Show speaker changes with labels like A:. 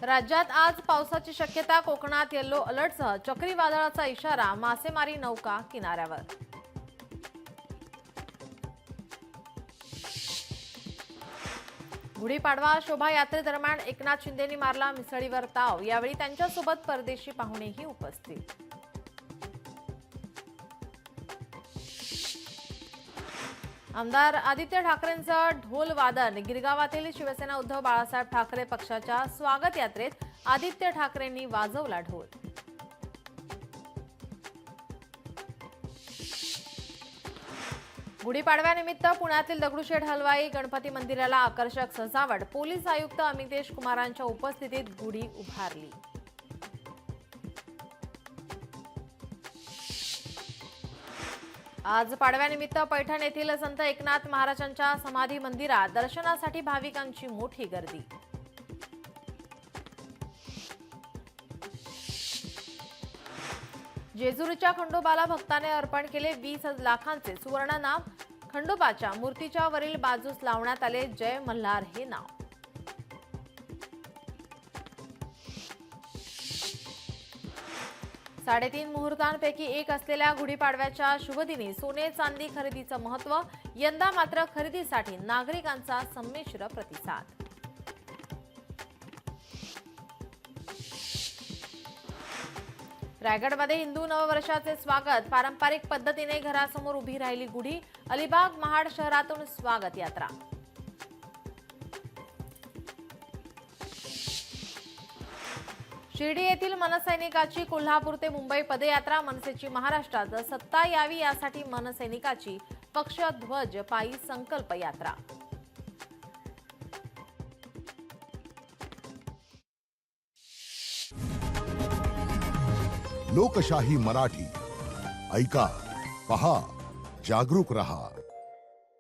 A: राज्यात आज पावसाची शक्यता, कोकणात येलो अलर्टसह चक्रीवादळाचा इशारा, मासेमारी नौका किनाऱ्यावर. गुढीपाडवा शोभायात्रेदरम्यान एकनाथ शिंदेंनी मारला मिसळीवर ताव. यावेळी त्यांच्यासोबत परदेशी पाहुणेही उपस्थित. आमदार आदित्य ठाकरेंचं ढोल वादन. गिरगावातील शिवसेना उद्धव बाळासाहेब ठाकरे पक्षाच्या स्वागत यात्रेत आदित्य ठाकरेंनी वाजवला ढोल. गुढीपाडव्यानिमित्त पुण्यातील दगडूशेठ हलवाई गणपती मंदिराला आकर्षक सजावट. पोलीस आयुक्त अमितेश कुमारांच्या उपस्थितीत गुढी उभारली. आज पाडव्यानिमित्त पैठण येथील संत एकनाथ महाराजांच्या समाधी मंदिरात दर्शनासाठी भाविकांची मोठी गर्दी. जेजुरीच्या खंडोबाला भक्ताने अर्पण केले 20 लाखांचे सुवर्णनाम. खंडोबाच्या मूर्तीच्या वरील बाजूस लावण्यात आले जय मल्हार हे नाव. साडेतीन मुहूर्तांपैकी एक असलेल्या गुढीपाडव्याच्या शुभदिनी सोने चांदी खरेदीचं महत्त्व. यंदा मात्र खरेदीसाठी नागरिकांचा संमिश्र प्रतिसाद. रायगडमध्ये हिंदू नववर्षाचे स्वागत. पारंपरिक पद्धतीने घरासमोर उभी राहिली गुढी. अलिबाग महाड शहरातून स्वागत यात्रा. शिर्डी येथील मनसैनिकाची कोल्हापूर ते मुंबई पदयात्रा. मनसेची महाराष्ट्रात सत्ता यावी यासाठी मनसैनिकाची पक्षध्वज पायी संकल्प यात्रा.
B: लोकशाही मराठी ऐका, पहा, जागरूक रहा.